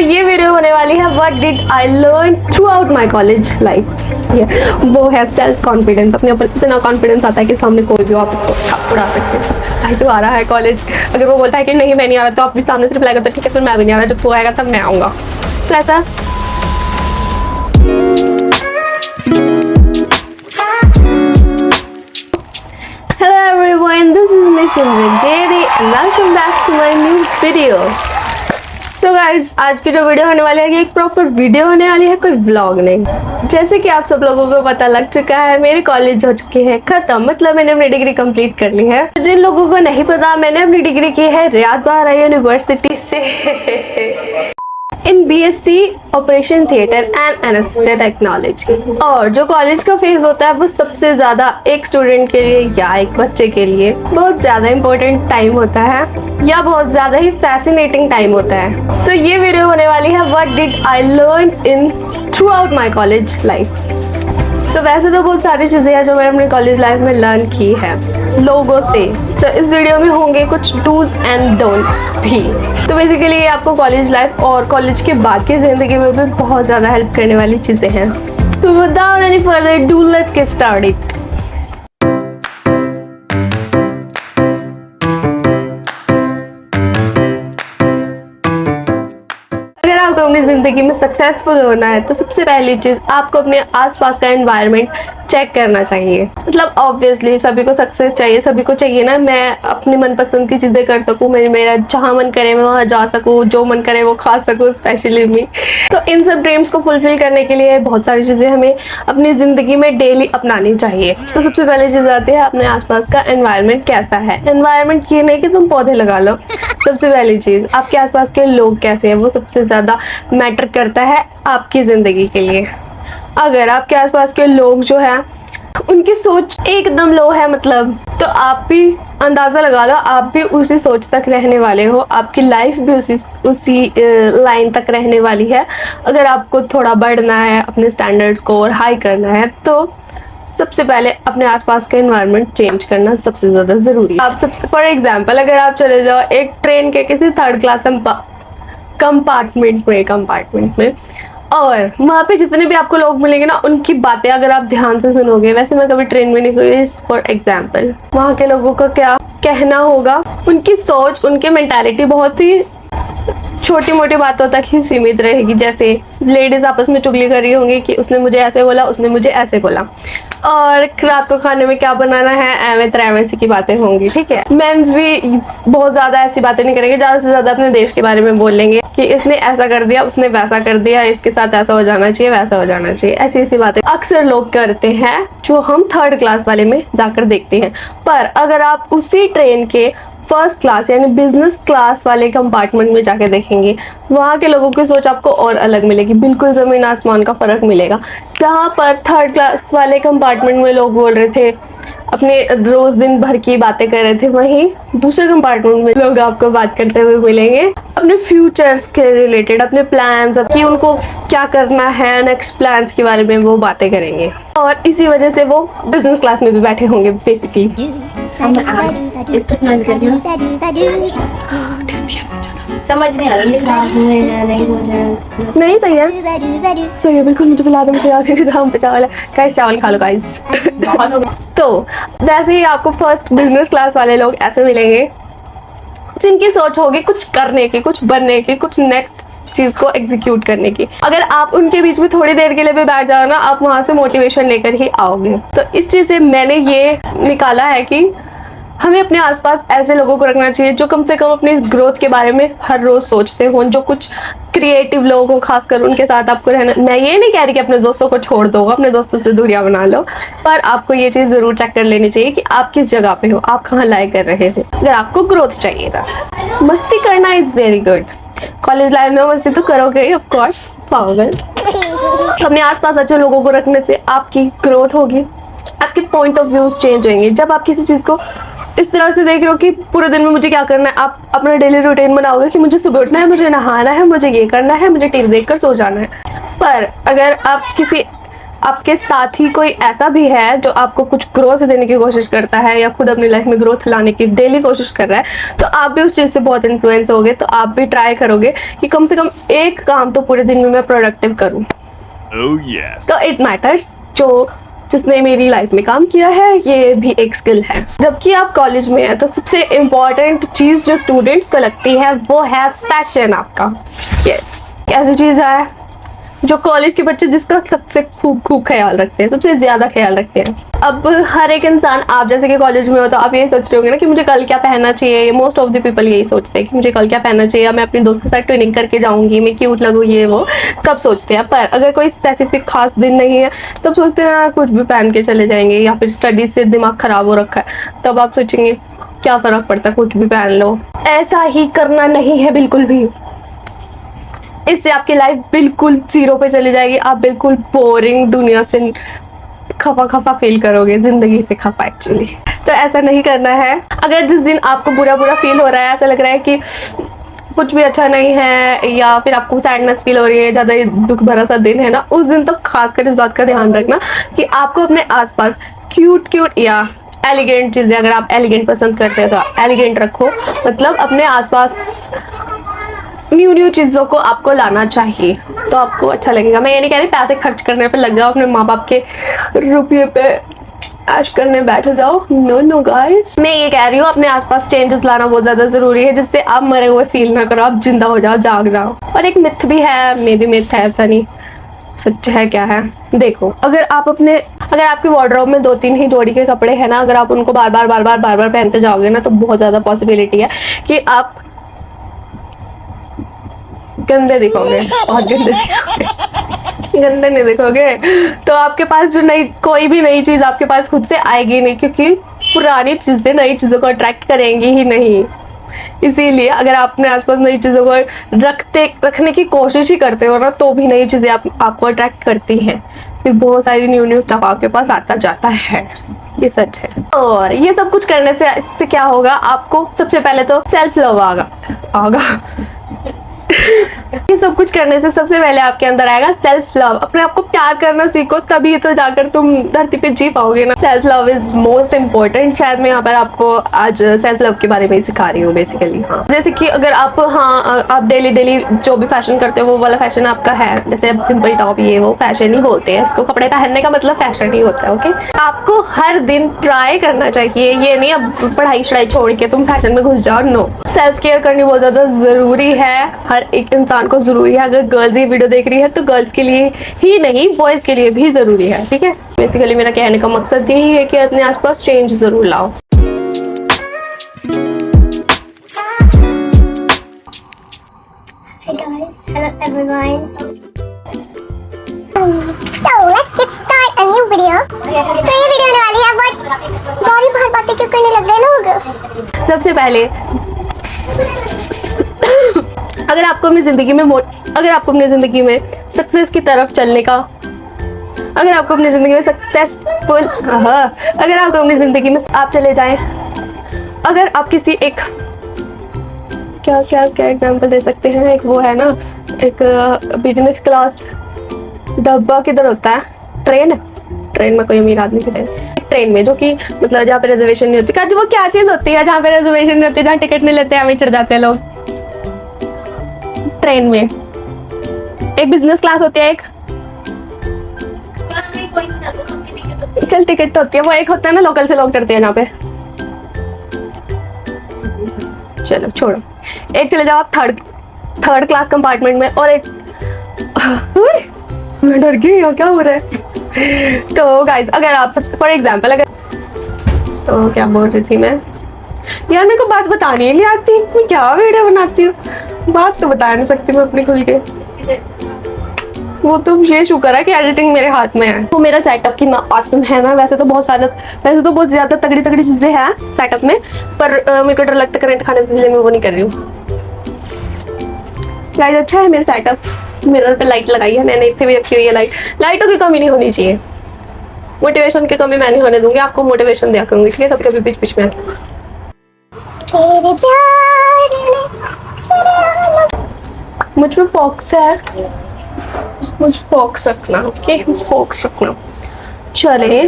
ये वीडियो होने वाली है what did I learn through out my college life. वो है सेल्फ कॉन्फिडेंस। अपने ऊपर इतना कॉन्फिडेंस आता है कि सामने कोई भी आप उसको उड़ा सकते हैं। भाई तू आ रहा है कॉलेज, अगर वो बोलता है कि नहीं मैं नहीं आ रहा तो आप भी सामने से रिप्लाई करते ठीक है फिर मैं भी नहीं आ रहा, जब तू आएगा तब मैं आऊँगा। तो ऐसा Hello everyone, this is Miss Simran Jedi and welcome back to my new video. So guys, आज की जो वीडियो होने वाली है ये एक प्रॉपर वीडियो होने वाली है, कोई व्लॉग नहीं। जैसे कि आप सब लोगों को पता लग चुका है मेरे कॉलेज हो चुके हैं खत्म, मतलब मैंने अपनी डिग्री कंप्लीट कर ली है। जिन लोगों को नहीं पता, मैंने अपनी डिग्री की है रियाद बाहरा यूनिवर्सिटी से इन BSc operation theatre and anaesthesia technology. और जो कॉलेज का फेज होता है वो सबसे ज़्यादा एक स्टूडेंट के लिए या एक बच्चे के लिए बहुत ज़्यादा इम्पोर्टेंट टाइम होता है या बहुत ज़्यादा ही फैसिनेटिंग टाइम होता है। सो ये वीडियो होने वाली है what did I learn in throughout my college life. So वैसे तो बहुत सारी चीज़ें हैं जो मैंने अपनी कॉलेज लाइफ में लर्न की है लोगों से। सो इस वीडियो में होंगे कुछ डूज एंड डोंट्स भी। तो बेसिकली ये आपको कॉलेज लाइफ और कॉलेज के बाद की ज़िंदगी में भी बहुत ज़्यादा हेल्प करने वाली चीज़ें हैं। तो without any further do let's get started. अगर आपको अपनी ज़िंदगी में सक्सेसफुल होना है तो सबसे पहली चीज़ आपको अपने आसपास का एनवायरनमेंट चेक करना चाहिए। मतलब ऑब्वियसली सभी को सक्सेस चाहिए, सभी को चाहिए ना मैं अपनी मनपसंद की चीज़ें कर सकूँ, मेरा जहाँ मन करे मैं वहाँ जा सकूँ, जो मन करे वो खा सकूँ, स्पेशली मी। तो इन सब ड्रीम्स को फुलफिल करने के लिए बहुत सारी चीज़ें हमें अपनी ज़िंदगी में डेली अपनानी चाहिए। तो सबसे पहली चीज़ आती है अपने आसपास का एनवायरनमेंट कैसा है। एनवायरनमेंट ये नहीं कि तुम पौधे लगा लो, सबसे पहली चीज़ आपके आसपास के लोग कैसे हैं वो सबसे ज़्यादा मैटर करता है आपकी ज़िंदगी के लिए। अगर आपके आसपास के लोग जो हैं उनकी सोच एकदम लो है मतलब, तो आप भी अंदाज़ा लगा लो आप भी उसी सोच तक रहने वाले हो, आपकी लाइफ भी उसी लाइन तक रहने वाली है। अगर आपको थोड़ा बढ़ना है, अपने स्टैंडर्ड्स को और हाई करना है तो सबसे पहले अपने आसपास का एनवायरनमेंट चेंज करना सबसे ज़्यादा ज़रूरी है। आप सबसे फॉर एग्जांपल अगर आप चले जाओ एक ट्रेन के किसी थर्ड क्लास कंपार्टमेंट में और वहाँ पे जितने भी आपको लोग मिलेंगे ना उनकी बातें अगर आप ध्यान से सुनोगे, वैसे मैं कभी ट्रेन में नहीं गई फॉर एग्जांपल, वहाँ के लोगों का क्या कहना होगा, उनकी सोच उनकी मेंटालिटी बहुत ही छोटी मोटी बातों तक ही सीमित रहेगी। जैसे लेडीज़ आपस में चुगली कर रही होंगी कि उसने मुझे ऐसे बोला, उसने मुझे ऐसे बोला, और रात को खाने में क्या बनाना है, एवं तरह की बातें होंगी। ठीक है, मेंस भी बहुत ज़्यादा ऐसी बातें नहीं करेंगे, ज़्यादा से ज़्यादा अपने देश के बारे में बोलेंगे कि इसने ऐसा कर दिया, उसने वैसा कर दिया, इसके साथ ऐसा हो जाना चाहिए, वैसा हो जाना चाहिए। ऐसी ऐसी बातें अक्सर लोग करते हैं जो हम थर्ड क्लास वाले में जाकर देखते हैं। पर अगर आप उसी ट्रेन के फर्स्ट क्लास यानी बिजनेस क्लास वाले कंपार्टमेंट में जाके देखेंगे, वहाँ के लोगों की सोच आपको और अलग मिलेगी, बिल्कुल ज़मीन आसमान का फ़र्क मिलेगा। जहाँ पर थर्ड क्लास वाले कंपार्टमेंट में लोग बोल रहे थे अपने रोज़ दिन भर की बातें कर रहे थे, वहीं दूसरे कंपार्टमेंट में लोग आपको बात करते हुए मिलेंगे अपने फ्यूचर्स के रिलेटेड, अपने प्लान्स, अब कि उनको क्या करना है, नेक्स्ट प्लान्स के बारे में वो बातें करेंगे। और इसी वजह से वो बिजनेस क्लास में भी बैठे होंगे बेसिकली। समझ नहीं आ रहा नहीं सही है, सही है बिल्कुल। मुझे पिला दो, मुझे याद है हम पे चावल है, गाइस चावल खा लो गाइस। तो जैसे ही आपको फर्स्ट बिजनेस क्लास वाले लोग ऐसे मिलेंगे जिनकी सोच होगी कुछ करने की, कुछ बनने की, कुछ नेक्स्ट चीज़ को एग्जीक्यूट करने की। अगर आप उनके बीच में थोड़ी देर के लिए भी बैठ जाओ ना, आप वहाँ से मोटिवेशन लेकर ही आओगे। तो इस चीज़ से मैंने ये निकाला है कि हमें अपने आसपास ऐसे लोगों को रखना चाहिए जो कम से कम अपनी ग्रोथ के बारे में हर रोज़ सोचते हों, जो कुछ क्रिएटिव लोग हों, खासकर उनके साथ आपको रहना। मैं ये नहीं कह रही कि अपने दोस्तों को छोड़ दो, अपने दोस्तों से दूरियां बना लो, पर आपको ये चीज़ ज़रूर चेक कर लेनी चाहिए कि आप किस जगह पे हो, आप कहाँ लाइक कर रहे हो, अगर आपको ग्रोथ चाहिए था। मस्ती करना is very good, college life में मस्ती तो करोगे ही ऑफ कोर्स, पागल। अपने आसपास अच्छे लोगों को रखने से आपकी ग्रोथ होगी, आपके पॉइंट ऑफ व्यूज चेंज होंगे। जब आप किसी चीज़ को इस तरह से देख रहे हो कि पूरे दिन में मुझे क्या करना है, आप अपना डेली रूटीन बनाओगे कि मुझे सुबह उठना है, मुझे नहाना है, मुझे ये करना है, मुझे टीवी देखकर सो जाना है। पर अगर आप किसी आपके साथ ही कोई ऐसा भी है जो आपको कुछ ग्रोथ देने की कोशिश करता है या खुद अपनी लाइफ में ग्रोथ लाने की डेली कोशिश कर रहा है, तो आप भी उस चीज़ से बहुत इन्फ्लुएंस होगे। तो आप भी ट्राई करोगे कि कम से कम एक काम तो पूरे दिन में मैं प्रोडक्टिव करूँ। Oh yes. तो इट मैटर्स, जो जिसने मेरी लाइफ में काम किया है, ये भी एक स्किल है। जबकि आप कॉलेज में हैं तो सबसे इम्पॉर्टेंट चीज़ जो स्टूडेंट्स को लगती है वो है फैशन आपका। यस, ऐसी चीज़ है जो कॉलेज के बच्चे जिसका सबसे खूब ख्याल रखते हैं, सबसे ज़्यादा ख्याल रखते हैं। अब हर एक इंसान, आप जैसे कि कॉलेज में हो तो आप यही सोच रहे होंगे ना कि मुझे कल क्या पहनना चाहिए। मोस्ट ऑफ द पीपल यही सोचते हैं कि मुझे कल क्या पहनना चाहिए, मैं अपने दोस्त के साथ ट्रेनिंग करके जाऊंगी, मैं क्यूट लगूँ, ये वो सब सोचते हैं। पर अगर कोई स्पेसिफिक खास दिन नहीं है तब सोचते हैं कुछ भी पहन के चले जाएंगे, या फिर स्टडीज से दिमाग खराब हो रखा है तब आप सोचेंगे क्या फ़र्क पड़ता है, कुछ भी पहन लो। ऐसा ही करना नहीं है बिल्कुल भी। इससे आपकी लाइफ बिल्कुल जीरो पे चली जाएगी। आप बिल्कुल बोरिंग, दुनिया से खफा फील करोगे, जिंदगी से खफा एक्चुअली। तो ऐसा नहीं करना है। अगर जिस दिन आपको बुरा फील हो रहा है, ऐसा लग रहा है कि कुछ भी अच्छा नहीं है, या फिर आपको सैडनेस फील हो रही है, ज़्यादा दुख भरा सा दिन है ना, उस दिन तो खासकर इस बात का ध्यान रखना कि आपको अपने आसपास क्यूट या एलिगेंट चीज़ें, अगर आप एलिगेंट पसंद करते हैं तो एलिगेंट रखो। मतलब अपने आसपास न्यू चीज़ों को आपको लाना चाहिए तो आपको अच्छा लगेगा। मैं ये नहीं कह रही पैसे खर्च करने पे लग जाओ, अपने माँ बाप के रुपये पे ऐश करने बैठ जाओ। नो गाइस, मैं ये कह रही हूँ अपने आसपास चेंजेस लाना बहुत ज़्यादा ज़रूरी है, जिससे आप मरे हुए फील ना करो, आप जिंदा हो जाओ, जाग जाओ। और एक मिथ भी है, मे बी मिथ है, पता नहीं सच है क्या है। देखो, अगर आपकी वार्डरोब में 2-3 ही जोड़ी के कपड़े हैं ना, अगर आप उनको बार बार पहनते जाओगे ना, तो बहुत ज़्यादा पॉसिबिलिटी है कि आप गंदे दिखोगे, बहुत गंदे दिखोगे। गंदे नहीं दिखोगे तो आपके पास जो कोई भी नई चीज़ आपके पास खुद से आएगी नहीं, क्योंकि पुरानी चीज़ें नई चीज़ों को अट्रैक्ट करेंगी ही नहीं। इसीलिए अगर आप अपने आसपास नई चीज़ों को रखने की कोशिश ही करते हो ना, तो भी नई चीज़ें आपको अट्रैक्ट करती हैं। फिर बहुत सारी न्यू स्टफ आपके पास आता जाता है, ये सच है। और ये सब कुछ करने से इससे क्या होगा, आपको सबसे पहले तो सेल्फ लव आगा ये सब कुछ करने से सबसे पहले आपके अंदर आएगा सेल्फ लव। अपने आप को प्यार करना सीखो, तभी तो जाकर तुम धरती पे जी पाओगे ना। Self love is most important. शायद मैं यहाँ पर आपको आज सेल्फ लव के बारे में सिखा रही हूँ बेसिकली। हाँ, जैसे कि अगर आप डेली जो भी फैशन करते हो वो वाला फैशन आपका है, जैसे अब सिंपल टॉप ये वो फैशन ही बोलते हैं इसको, कपड़े पहनने का मतलब फैशन ही होता है। ओके, आपको हर दिन ट्राई करना चाहिए, ये नहीं अब पढ़ाई शढ़ाई छोड़ के तुम फैशन में घुस जाओ। नो, सेल्फ केयर करनी बहुत ज्यादा जरूरी है, हर एक इंसान को जरूरी है। अगर गर्ल्स ये वीडियो देख रही है तो गर्ल्स के लिए ही नहीं, बॉयज के लिए भी जरूरी है। ठीक है, बेसिकली मेरा कहने का मकसद यही है कि अपने आसपास चेंज जरूर लाओ। Hey guys, hello everyone. So let's get start a new video. तो ये वीडियो होने वाली है, बट सारी बाहर बातें क्यों करने लग गए लोग। सबसे पहले अगर आपको अपनी जिंदगी में सक्सेस की तरफ चलने का, अगर आपको अपनी जिंदगी में सक्सेसफुल, अगर आपको अपनी जिंदगी में आप चले जाएं, अगर आप किसी एक क्या एग्जांपल दे सकते हैं, एक वो है ना, एक बिजनेस क्लास डब्बा किधर होता है, ट्रेन में कोई अमीर आदमी फिर ट्रेन में, जो कि मतलब जहाँ पे रिजर्वेशन नहीं होती। वो क्या चीज़ होती है जहाँ पे रिजर्वेशन नहीं होती, जहाँ टिकट नहीं लेते, हमें चढ़ जाते हैं लोग ट्रेन में। एक बिजनेस क्लास होती है, एक चल टिकट तो होती है, वो एक होता है ना लोकल से लोग चढ़ते हैं जहाँ पे। चलो छोड़ो, एक चले जाओ आप थर्ड क्लास कंपार्टमेंट में, और एक मैं डर गई, यहाँ क्या हो रहा है। तो गाइस, अगर आप सबसे फॉर एग्जांपल, अगर तो क्या बोल रही थी मैं यार, मेरे को बात बतानी नहीं आती, मैं क्या वीडियो बनाती हूँ, बात तो बता नहीं सकती मैं अपनी खुल के। वो तो ये शुक्र है कि एडिटिंग मेरे हाथ में है। तो मेरा सेटअप कितना ऑसम है ना। वैसे तो बहुत ज़्यादा तगड़ी चीज़ें हैं सेटअप में, पर मेरे को डर लगता है करंट खाने से, इसलिए मैं वो नहीं कर रही हूँ। गाइस, अच्छा है मेरा सेटअप। मिरर पे लाइट लगाई है मैंने, इतनी भी रखी हुई है लाइटों की कमी नहीं होनी चाहिए। मोटिवेशन की कमी मैं नहीं होने दूंगी, आपको मोटिवेशन दिया करूंगी, ठीक है, कभी बीच में आके। मुझ में फॉक्स है, मुझे फोकस रखना, ओके, फोकस रखना। चले